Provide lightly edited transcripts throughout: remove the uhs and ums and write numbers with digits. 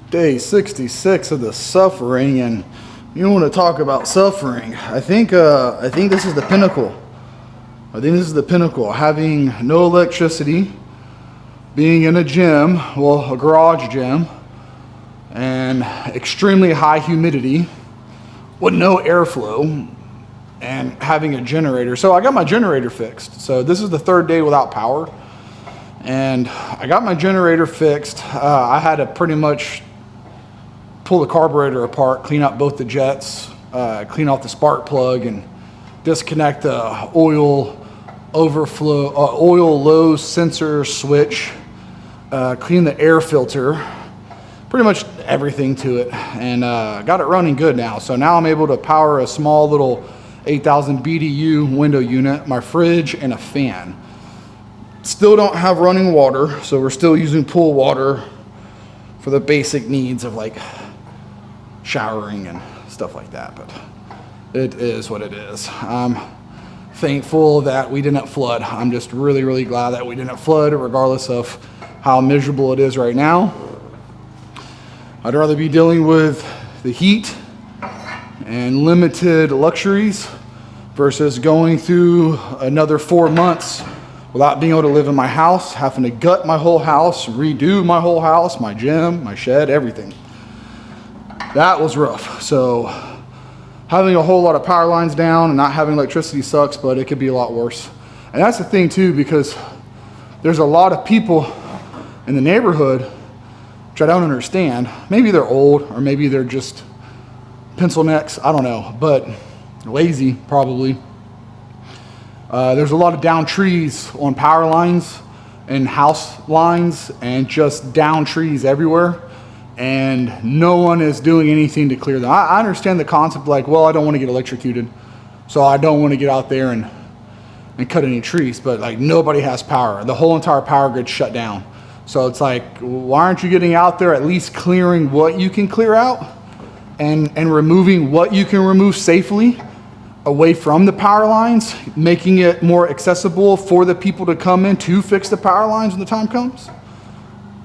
Day 66 of the suffering, and you want to talk about suffering. I think this is the pinnacle. I think this is the pinnacle. Having no electricity, being in a gym, well, a garage gym, and extremely high humidity with no airflow, and having a generator. So I got my generator fixed. So this is the third day without power, and I got my generator fixed. I had to pretty much pull the carburetor apart, clean out both the jets, clean off the spark plug, and disconnect the oil overflow, oil low sensor switch, clean the air filter, pretty much everything to it, and got it running good now. So now I'm able to power a small little 8,000 BTU window unit, my fridge, and a fan. Still don't have running water, so we're still using pool water for the basic needs of like showering and stuff like that, but it is what it is. I'm thankful that we didn't flood. I'm just really, really glad that we didn't flood, regardless of how miserable it is right now. I'd rather be dealing with the heat and limited luxuries versus going through another 4 months without being able to live in my house, having to gut my whole house, redo my whole house, my gym, my shed, everything. That was rough. So having a whole lot of power lines down and not having electricity sucks, but it could be a lot worse. And that's the thing too, because there's a lot of people in the neighborhood which I don't understand. Maybe they're old, or maybe they're just pencil necks, I don't know, but lazy probably. There's a lot of down trees on power lines and house lines, and just down trees everywhere, and no one is doing anything to clear them. I understand the concept, like, well, I don't want to get electrocuted, so I don't want to get out there and cut any trees, but like nobody has power. The whole entire power grid shut down. So it's like, why aren't you getting out there at least clearing what you can clear out and removing what you can remove safely away from the power lines, making it more accessible for the people to come in to fix the power lines when the time comes?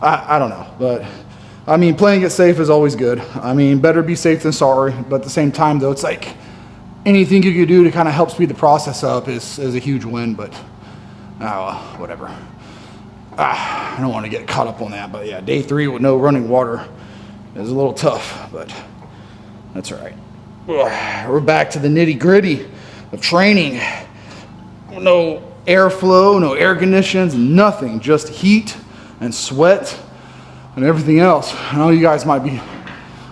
I don't know, but I mean, playing it safe is always good. I mean, better be safe than sorry, but at the same time though, it's like anything you can do to kind of help speed the process up is a huge win, but whatever. I don't want to get caught up on that, but yeah, day 3 with no running water is a little tough, but that's all right. We're back to the nitty gritty of training. No airflow, no air conditions, nothing, just heat and sweat and everything else. I know you guys might be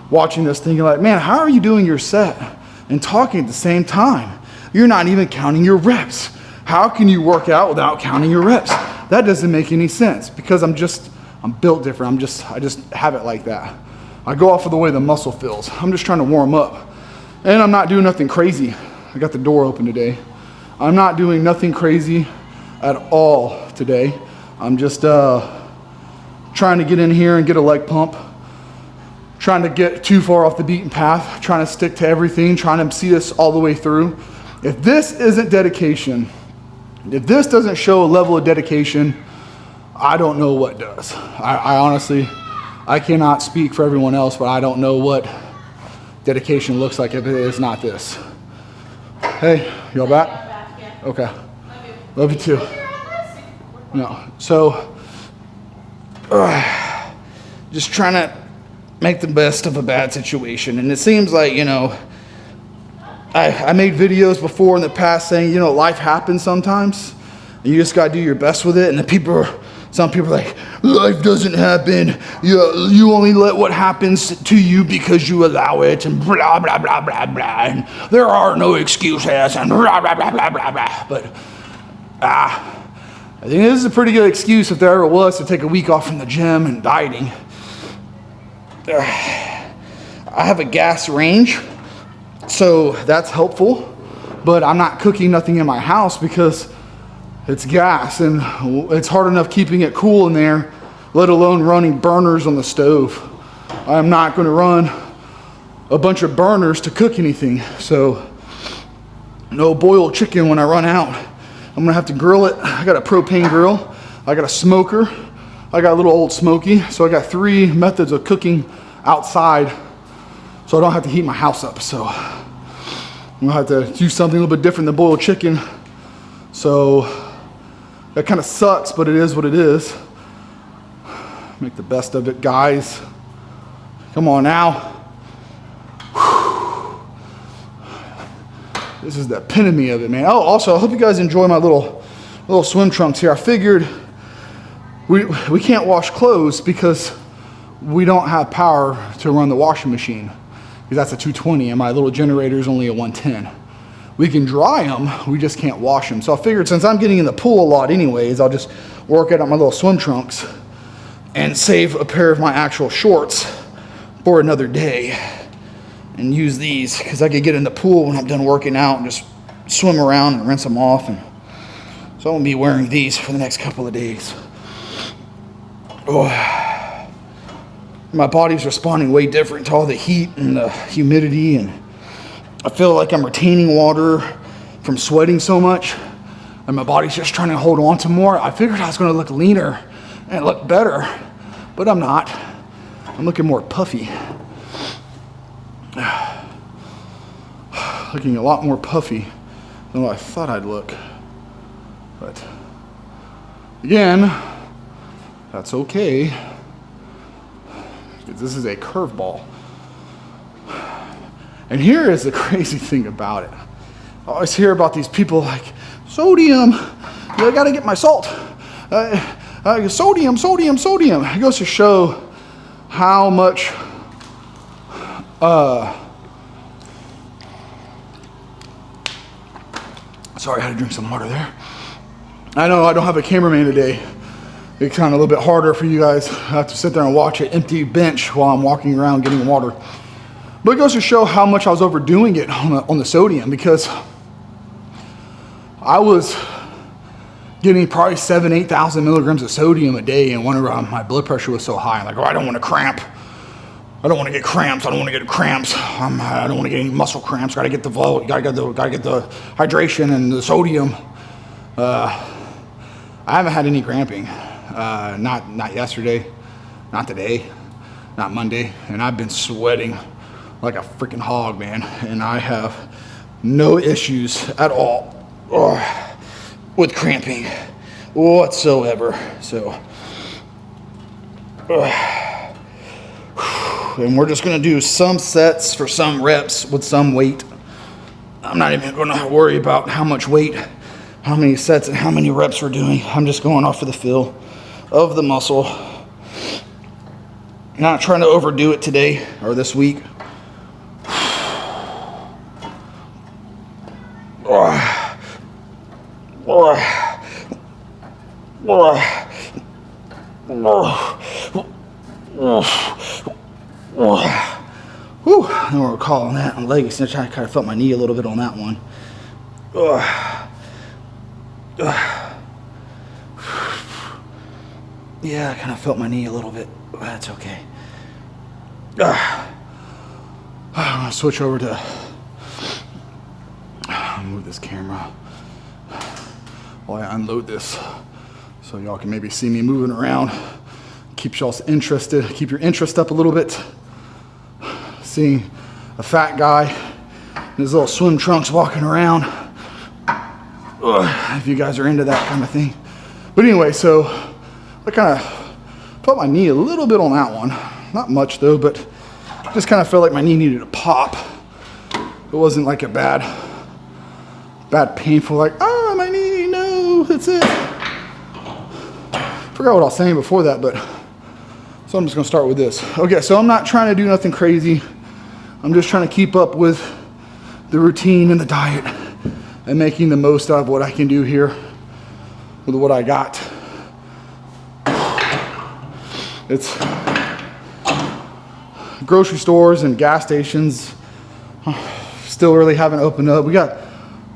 watching this thinking like, man, how are you doing your set and talking at the same time? You're not even counting your reps. How can you work out without counting your reps? That doesn't make any sense, because I'm built different. I just have it like that. I go off of the way the muscle feels. I'm just trying to warm up, and I'm not doing nothing crazy. I got the door open today. I'm not doing nothing crazy at all today. I'm just trying to get in here and get a leg pump, trying to get too far off the beaten path, trying to stick to everything, trying to see this all the way through. If this isn't dedication, if this doesn't show a level of dedication, I don't know what does. I honestly, I cannot speak for everyone else, but I don't know what dedication looks like if it is not this. Hey, y'all back? Okay. Love you too. No, so just trying to make the best of a bad situation. And it seems like, you know, I made videos before in the past saying, you know, life happens sometimes, and you just got to do your best with it. And then some people are like, life doesn't happen. You only let what happens to you because you allow it, and blah, blah, blah, blah, blah. And there are no excuses, and blah, blah, blah, blah, blah, blah. But I think this is a pretty good excuse, if there ever was, to take a week off from the gym and dieting. I have a gas range, so that's helpful, but I'm not cooking nothing in my house because it's gas, and it's hard enough keeping it cool in there, let alone running burners on the stove. I'm not going to run a bunch of burners to cook anything, so no boiled chicken when I run out. I'm gonna have to grill it. I got a propane grill, I got a smoker, I got a little old smoky, so I got 3 methods of cooking outside so I don't have to heat my house up. So I'm gonna have to do something a little bit different than boiled chicken. So that kind of sucks, but it is what it is. Make the best of it, guys. Come on now. This is the epitome of it, man. Oh, also, I hope you guys enjoy my little swim trunks here. I figured we can't wash clothes because we don't have power to run the washing machine, because that's a 220 and my little generator is only a 110. We can dry them, we just can't wash them. So I figured since I'm getting in the pool a lot anyways, I'll just work out my little swim trunks and save a pair of my actual shorts for another day and use these, because I could get in the pool when I'm done working out and just swim around and rinse them off. And so I'm gonna be wearing these for the next couple of days. Oh, my body's responding way different to all the heat and the humidity, and I feel like I'm retaining water from sweating so much, and my body's just trying to hold on to more. I figured I was gonna look leaner and look better, but I'm not. I'm looking more puffy. Looking a lot more puffy than what I thought I'd look. But again, that's okay. This is a curveball. And here is the crazy thing about it. I always hear about these people like, sodium, I gotta get my salt. Sodium. It goes to show how much sorry, I had to drink some water there. I know I don't have a cameraman today. It's kind of a little bit harder for you guys. I have to sit there and watch an empty bench while I'm walking around getting water. But it goes to show how much I was overdoing it on the sodium, because I was getting probably 8,000 milligrams of sodium a day, and whenever my blood pressure was so high, I'm like, oh, I don't want to cramp. I don't want to get cramps. I don't want to get cramps. I don't want to get any muscle cramps. Got to get the hydration and the sodium. I haven't had any cramping. Not yesterday, not today, not Monday, and I've been sweating like a freaking hog, man. And I have no issues at all with cramping whatsoever. So. And we're just going to do some sets for some reps with some weight. I'm not even going to worry about how much weight, how many sets, and how many reps we're doing. I'm just going off of the feel of the muscle. Not trying to overdo it today or this week. Whew, I don't recall on that on legs. I kind of felt my knee a little bit on that one. Yeah, I kind of felt my knee a little bit. That's okay. I'm gonna switch over to move this camera while I unload this, so y'all can maybe see me moving around. Keeps y'all interested. Keep your interest up a little bit. Seeing a fat guy in his little swim trunks walking around. If you guys are into that kind of thing. But anyway, so I kind of felt my knee a little bit on that one. Not much though, but just kind of felt like my knee needed to pop. It wasn't like a bad painful, like, my knee, no, that's it. Forgot what I was saying before that, but so I'm just gonna start with this. Okay, so I'm not trying to do nothing crazy. I'm just trying to keep up with the routine and the diet and making the most of what I can do here with what I got. It's grocery stores and gas stations still really haven't opened up. We got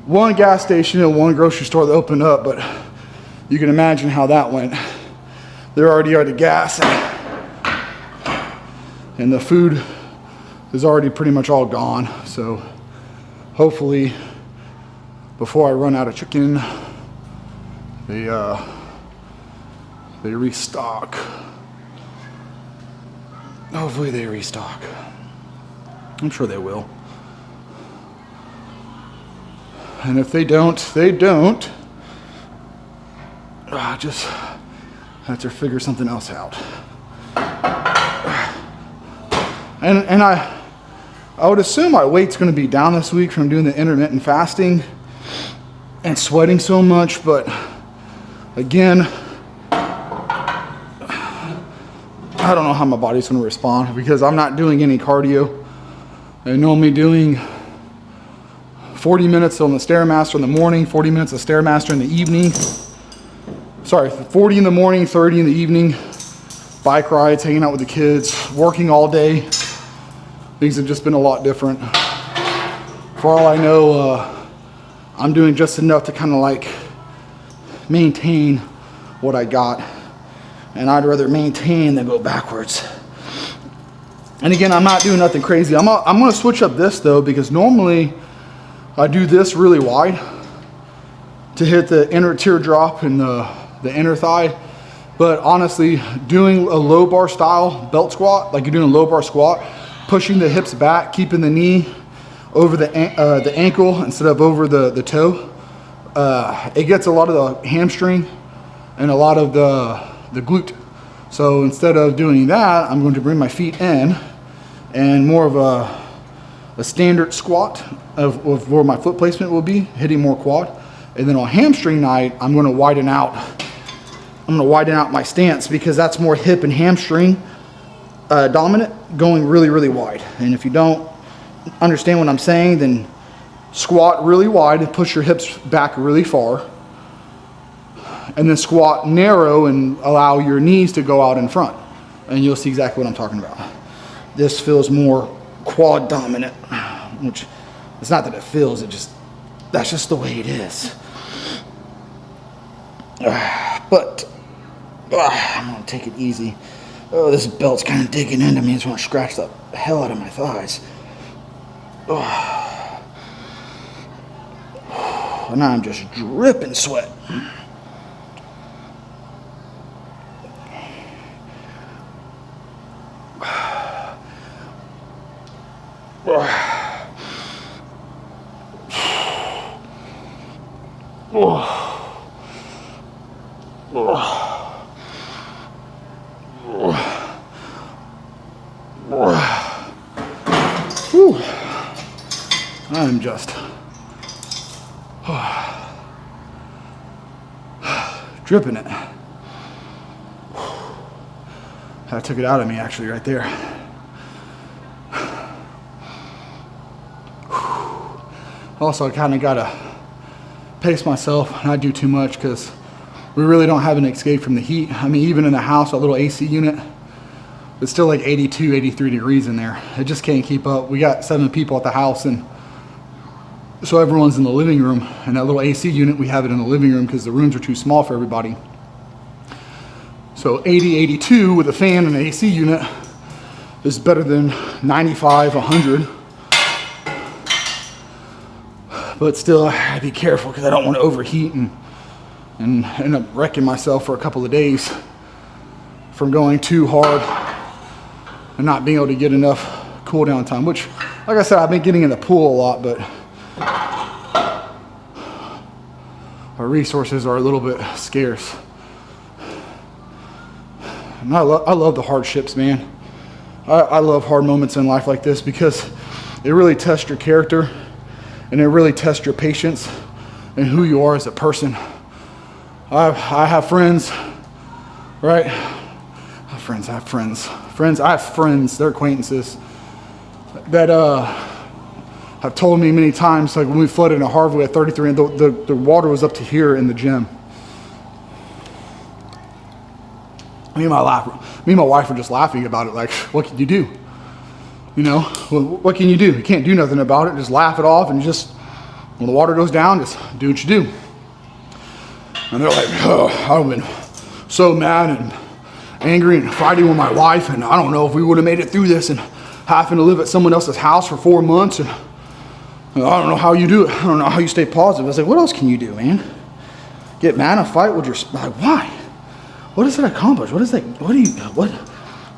one gas station and one grocery store that opened up, but you can imagine how that went. They're already out of gas, and the food is already pretty much all gone. So hopefully before I run out of chicken, they restock. Hopefully they restock. I'm sure they will. And if they don't, they don't. I just have to figure something else out. And I would assume my weight's going to be down this week from doing the intermittent fasting and sweating so much, but again, I don't know how my body's going to respond because I'm not doing any cardio. I'm normally doing 40 minutes on the Stairmaster in the morning, 40 minutes of Stairmaster in the evening. Sorry, 40 in the morning, 30 in the evening. Bike rides, hanging out with the kids, working all day. Things have just been a lot different. For all I know, I'm doing just enough to kind of like maintain what I got. And I'd rather maintain than go backwards. And again, I'm not doing nothing crazy. I'm gonna switch up this though, because normally I do this really wide to hit the inner teardrop and the inner thigh. But honestly, doing a low bar style belt squat, like you're doing a low bar squat, pushing the hips back, keeping the knee over the ankle instead of over the toe, it gets a lot of the hamstring and a lot of the glute. So instead of doing that, I'm going to bring my feet in and more of a standard squat of where my foot placement will be, hitting more quad. And then on hamstring night, I'm going to widen out my stance because that's more hip and hamstring dominant, going really, really wide. And if you don't understand what I'm saying, then squat really wide and push your hips back really far. And then squat narrow and allow your knees to go out in front. And you'll see exactly what I'm talking about. This feels more quad dominant, which it's not that it feels, that's just the way it is. But I'm gonna take it easy. Oh, this belt's kind of digging into me. I just want to scratch the hell out of my thighs. Oh. And I'm just dripping sweat. I'm just dripping it. That took it out of me actually right there. Also, I kind of gotta pace myself and not do too much because we really don't have an escape from the heat. I mean, even in the house, our little AC unit, it's still like 82, 83 degrees in there. It just can't keep up. We got 7 people at the house, and so everyone's in the living room. And that little AC unit, we have it in the living room because the rooms are too small for everybody. So 80, 82 with a fan and an AC unit is better than 95, 100. But still, I have to be careful because I don't want to overheat and end up wrecking myself for a couple of days from going too hard and not being able to get enough cool down time, which, like I said, I've been getting in the pool a lot, but our resources are a little bit scarce. And I love the hardships, man. I love hard moments in life like this because it really tests your character and it really tests your patience and who you are as a person. I have friends, right? I have friends, they're acquaintances that have told me many times, like when we flooded in Harvey at 33, and the water was up to here in the gym. Me and my wife were just laughing about it, like, what can you do? You know, what can you do? You can't do nothing about it. Just laugh it off and just, when the water goes down, just do what you do. And they're like, oh, I've been so mad and angry and fighting with my wife, and I don't know if we would have made it through this and having to live at someone else's house for 4 months, and I don't know how you do it. I don't know how you stay positive. I was like, what else can you do, man? Get mad and fight with your, like, why? What does that accomplish? What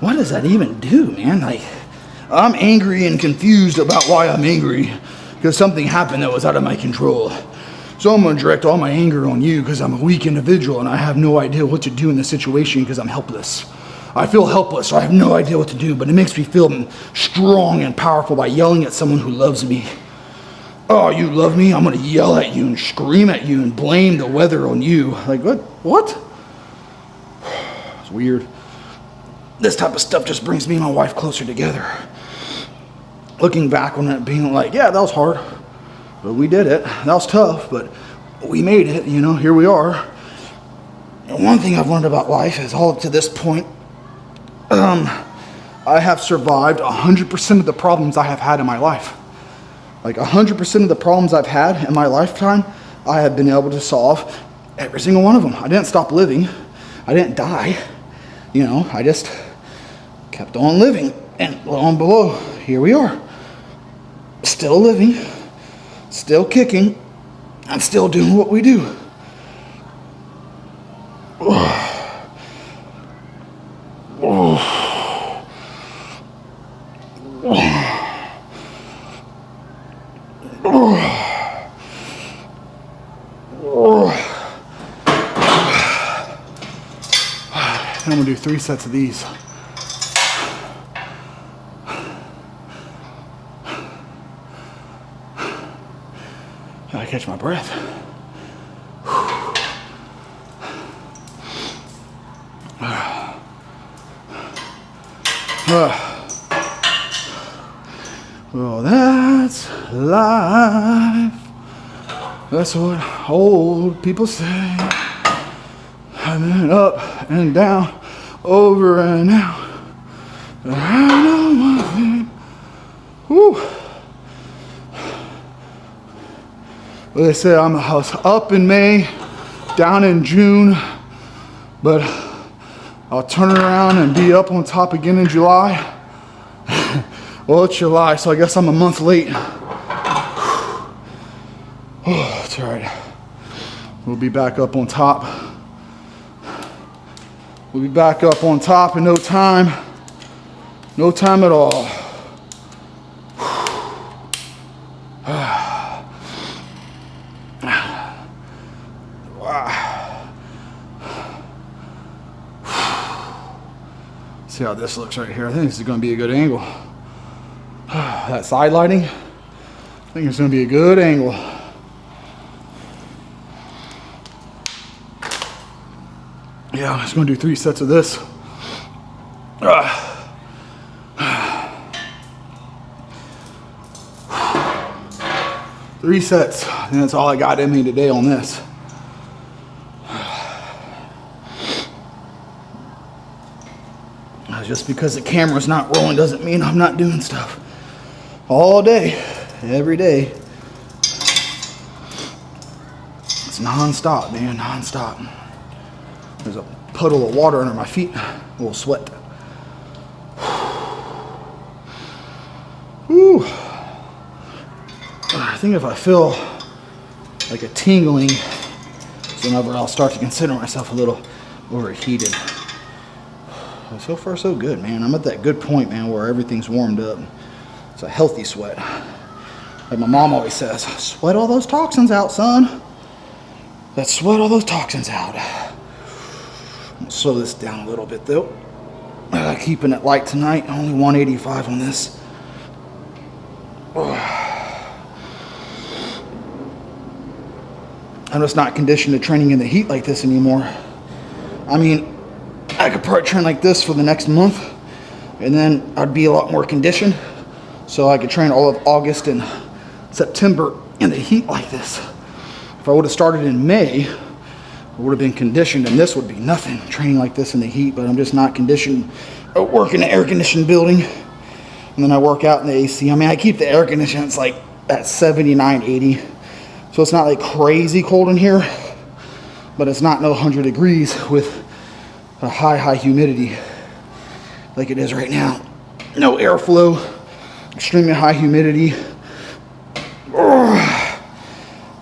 what does that even do, man? Like, I'm angry and confused about why I'm angry, because something happened that was out of my control. So I'm gonna direct all my anger on you because I'm a weak individual and I have no idea what to do in this situation because I'm helpless. I feel helpless, so I have no idea what to do, but it makes me feel strong and powerful by yelling at someone who loves me. Oh, you love me? I'm gonna yell at you and scream at you and blame the weather on you. Like, what? What? It's weird. This type of stuff just brings me and my wife closer together. Looking back on it, being like, yeah, that was hard, but we did it. That was tough, but we made it, you know, here we are. And one thing I've learned about life is all up to this point, I have survived 100% of the problems I have had in my life. Like 100% of the problems I've had in my lifetime, I have been able to solve every single one of them. I didn't stop living. I didn't die. You know, I just kept on living. And lo and behold, here we are. Still living, still kicking, and still doing what we do. I'm gonna do 3 sets of these. Gotta catch my breath. Well, that's life. That's what old people say. I've been up and down, over and out. But I know one thing. Whew. Well, they say I was up in May, down in June, but I'll turn around and be up on top again in July. Well, it's July, so I guess I'm a month late. Oh, it's all right. We'll be back up on top. We'll be back up on top in no time. No time at all. See how this looks right here. I think this is going to be a good angle. That side lighting, I think it's going to be a good angle. Yeah, I'm just going to do 3 sets of this. 3 sets, and that's all I got in me today on this. Just because the camera's not rolling doesn't mean I'm not doing stuff. All day, every day. It's non-stop, man, non-stop. There's a puddle of water under my feet, a little sweat. Whew. I think if I feel like a tingling, so whenever I'll start to consider myself a little overheated. So far, so good, man. I'm at that good point, man, where everything's warmed up. It's a healthy sweat. Like my mom always says, sweat all those toxins out, son. Let's sweat all those toxins out. I'm gonna slow this down a little bit, though. Keeping it light tonight, only 185 on this. I'm just not conditioned to training in the heat like this anymore. I mean, I could probably train like this for the next month, and then I'd be a lot more conditioned, so I could train all of August and September in the heat like this. If I would have started in May, I would have been conditioned, and this would be nothing, training like this in the heat, but I'm just not conditioned. I work in an air-conditioned building, and then I work out in the AC. I mean, I keep the air conditioning, it's like at 79, 80, so it's not like crazy cold in here, but it's not no 100 degrees with a high humidity like it is right now. No airflow, extremely high humidity,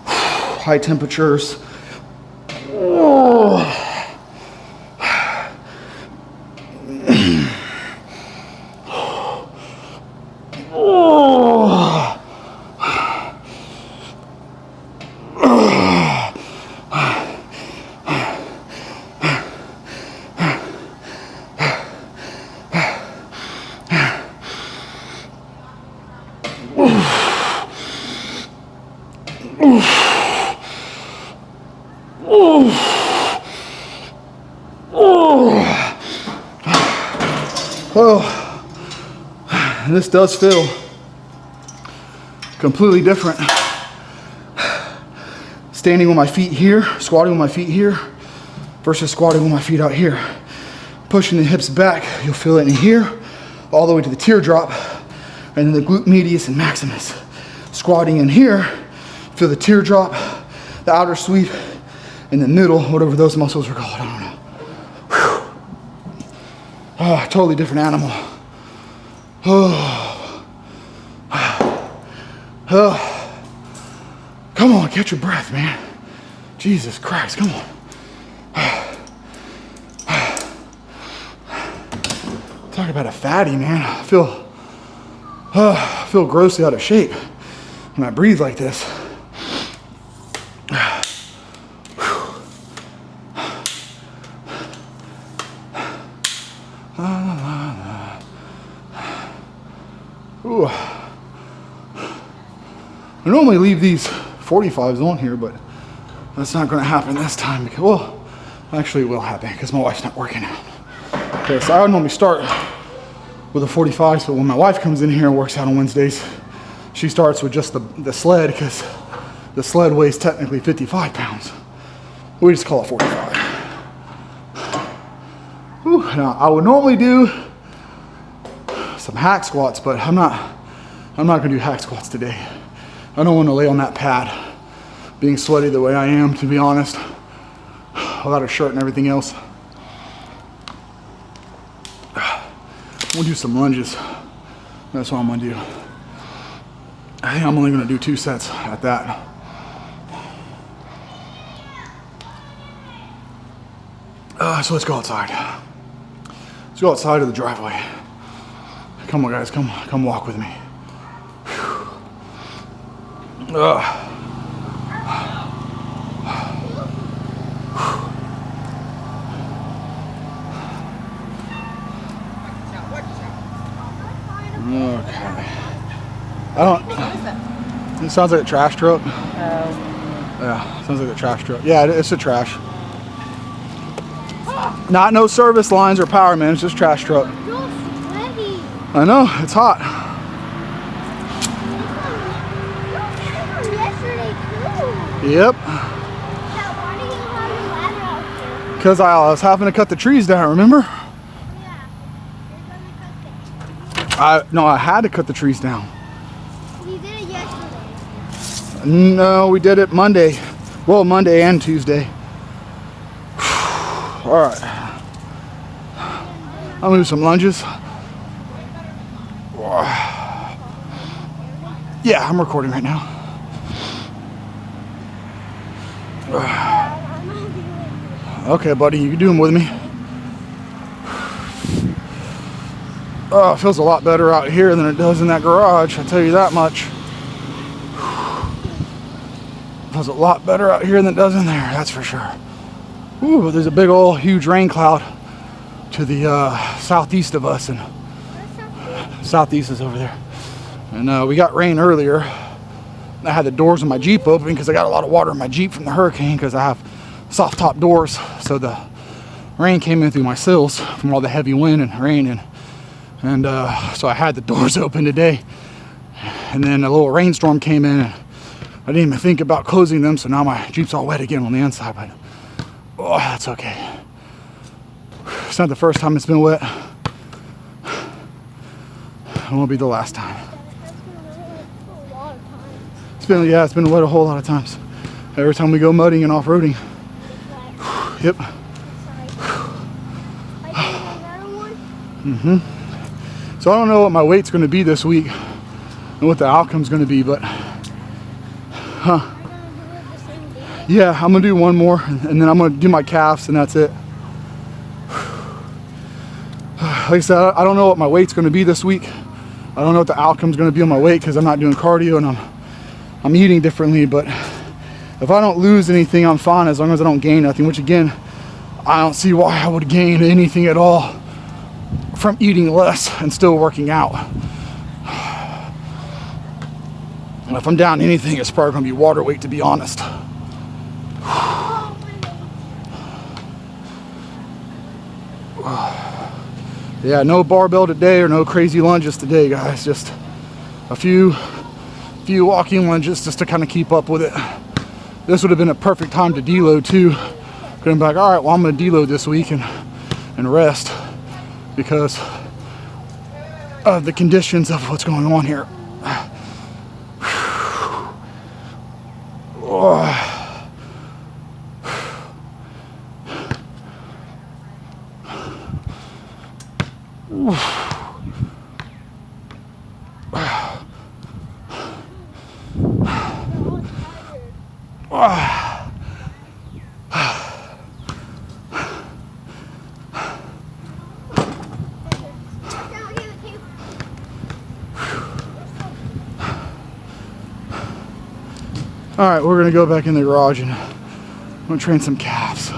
high temperatures. Oh. Oh, this does feel completely different. Standing with my feet here, squatting with my feet here, versus squatting with my feet out here. Pushing the hips back, you'll feel it in here, all the way to the teardrop, and then the glute medius and maximus. Squatting in here, feel the teardrop, the outer sweep, in the middle, whatever those muscles are called, I don't know. Oh, totally different animal. Oh. Oh. Come on, catch your breath, man. Jesus Christ, come on. Talk about a fatty, man. I feel grossly out of shape when I breathe like this. Ooh. I normally leave these 45s on here, but that's not going to happen this time. Because, well, actually it will happen because my wife's not working out. Okay, so I would normally start with the 45s, but when my wife comes in here and works out on Wednesdays, she starts with just the sled because the sled weighs technically 55 pounds. We just call it 45. Whew. Now, I would normally do some hack squats, but I'm not gonna do hack squats today. I don't want to lay on that pad, being sweaty the way I am, to be honest, without a shirt and everything else. I'm gonna do some lunges. That's what I'm gonna do. I think I'm only gonna do 2 sets at that. So let's go outside. Let's go outside of the driveway. Come on, guys, come walk with me. Okay. It sounds like a trash truck. Yeah, sounds like a trash truck. Yeah, it's a trash. Not no service lines or power, man. It's just trash truck. I know, it's hot. Yep. Because I was having to cut the trees down, remember? No, I had to cut the trees down. You did it yesterday. No, we did it Monday. Well, Monday and Tuesday. All right. I'm gonna do some lunges. Yeah, I'm recording right now. Okay, buddy, you can do them with me. Oh, it feels a lot better out here than it does in that garage, I'll tell you that much. It feels a lot better out here than it does in there, that's for sure. Ooh, there's a big old huge rain cloud to the southeast of us, and southeast is over there. And we got rain earlier. I had the doors of my Jeep open because I got a lot of water in my Jeep from the hurricane because I have soft top doors. So the rain came in through my sills from all the heavy wind and rain, and so I had the doors open today. And then a little rainstorm came in and I didn't even think about closing them, so now my Jeep's all wet again on the inside, but oh, that's okay. It's not the first time it's been wet. It won't be the last time. It's been wet a whole lot of times. Every time we go mudding and off-roading. Yep. So I don't know what my weight's going to be this week and what the outcome's going to be, but yeah, I'm going to do one more and then I'm going to do my calves and that's it. Like I said, I don't know what my weight's going to be this week. I don't know what the outcome's going to be on my weight because I'm not doing cardio and I'm eating differently. But if I don't lose anything, I'm fine as long as I don't gain nothing, which again, I don't see why I would gain anything at all from eating less and still working out. And if I'm down anything, it's probably going to be water weight, to be honest. Yeah, no barbell today or no crazy lunges today, guys. Just a few walking lunges just to kind of keep up with it. This would have been a perfect time to deload too. Could have been like, all right, well, I'm going to deload this week and rest because of the conditions of what's going on here. All right, we're gonna go back in the garage and I'm gonna train some calves.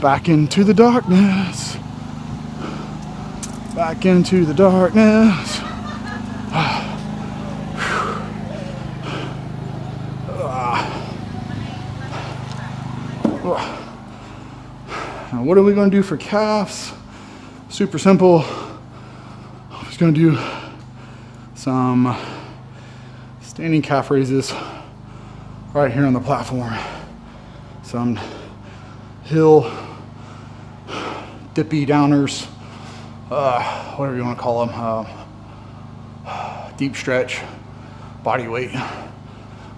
Back into the darkness. Back into the darkness. Now what are we gonna do for calves? Super simple. I'm just gonna do some standing calf raises right here on the platform. Some hill dippy downers, whatever you want to call them, deep stretch, body weight.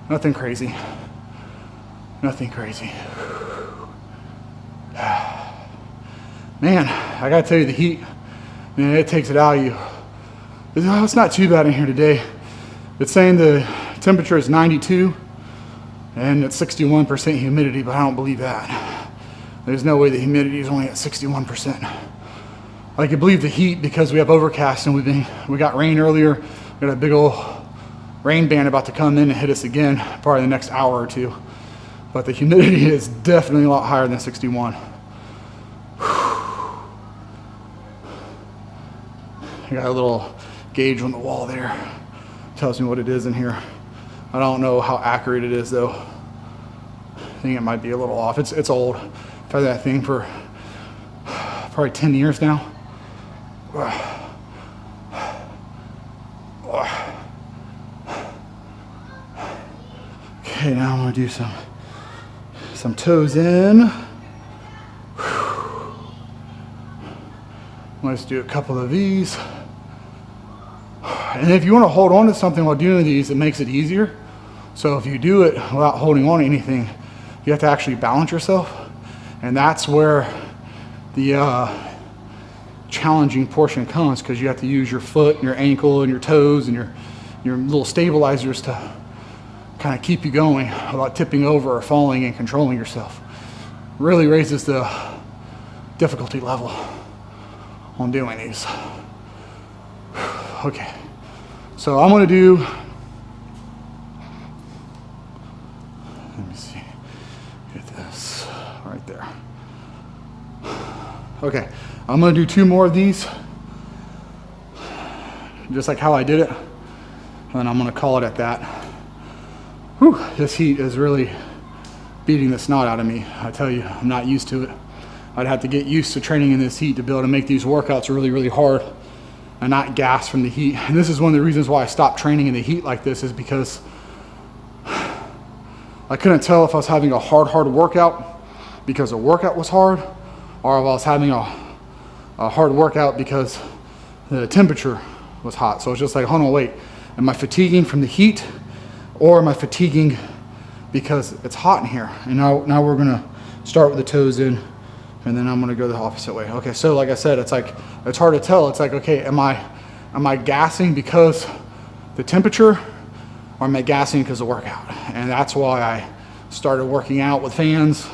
Nothing crazy. Nothing crazy. Man, I gotta tell you, the heat, man, it takes it out of you. It's not too bad in here today. It's saying the temperature is 92 and it's 61% humidity, but I don't believe that. There's no way the humidity is only at 61%. I can believe the heat because we have overcast and we got rain earlier. We got a big old rain band about to come in and hit us again, probably the next hour or two. But the humidity is definitely a lot higher than 61. I got a little gauge on the wall there. Tells me what it is in here. I don't know how accurate it is though. I think it might be a little off. It's old. I've had that thing for probably 10 years now. Okay, now I'm gonna do some toes in. Let's do a couple of these. And if you want to hold on to something while doing these, it makes it easier. So if you do it without holding on to anything, you have to actually balance yourself. And that's where the challenging portion comes, because you have to use your foot and your ankle and your toes and your little stabilizers to kind of keep you going without tipping over or falling and controlling yourself. Really raises the difficulty level on doing these. Okay, so I'm gonna do, let me see, get this right there. Okay, I'm gonna do 2 more of these, just like how I did it, and I'm gonna call it at that. Whew, this heat is really beating the snot out of me. I tell you, I'm not used to it. I'd have to get used to training in this heat to be able to make these workouts really, really hard and not gas from the heat. And this is one of the reasons why I stopped training in the heat like this, is because I couldn't tell if I was having a hard workout because the workout was hard, or if I was having a hard workout because the temperature was hot. So it's just like, hold on, wait, am I fatiguing from the heat, or am I fatiguing because it's hot in here? And now we're gonna start with the toes in, and then I'm gonna go the opposite way. Okay, so like I said, it's like, it's hard to tell. It's like, okay, am I gassing because the temperature, or am I gassing because of workout? And that's why I started working out with fans,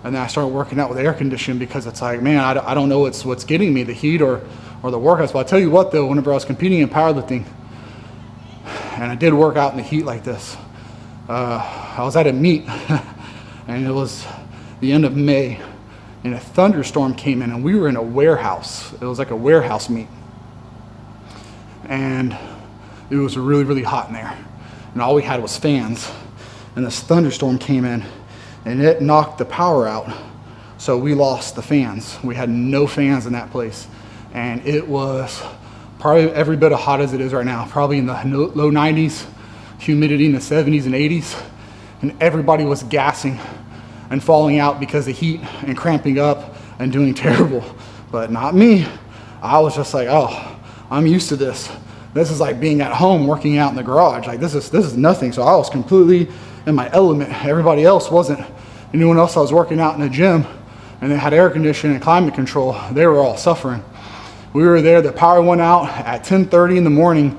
and then I started working out with air conditioning, because it's like, man, I don't know what's getting me, the heat or the workouts. But I'll tell you what though, whenever I was competing in powerlifting, and I did work out in the heat like this. I was at a meet, and it was the end of May, and a thunderstorm came in, and we were in a warehouse. It was like a warehouse meet, and it was really, really hot in there, and all we had was fans, and this thunderstorm came in, and it knocked the power out, so we lost the fans. We had no fans in that place, and it was probably every bit as hot as it is right now, probably in the low 90s, humidity in the 70s and 80s, and everybody was gassing and falling out because of heat and cramping up and doing terrible. But not me. I was just like, oh, I'm used to this. This is like being at home working out in the garage. Like this is nothing. So I was completely in my element. Everybody else wasn't. Anyone else I was working out in the gym and they had air conditioning and climate control, they were all suffering. We were there, the power went out at 10:30 in the morning,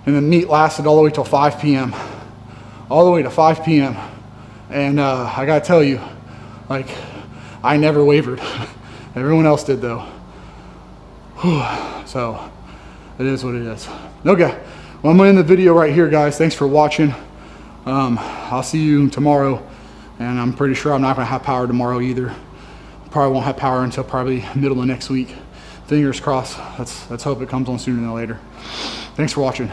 and the meet lasted all the way till 5 p.m. All the way to 5 p.m. And I gotta tell you, like, I never wavered. Everyone else did though. Whew. So it is what it is. Okay, well, I'm gonna end the video right here, guys. Thanks for watching. I'll see you tomorrow, and I'm pretty sure I'm not gonna have power tomorrow either. Probably won't have power until probably middle of next week. Fingers crossed. Let's hope it comes on sooner than later. Thanks for watching.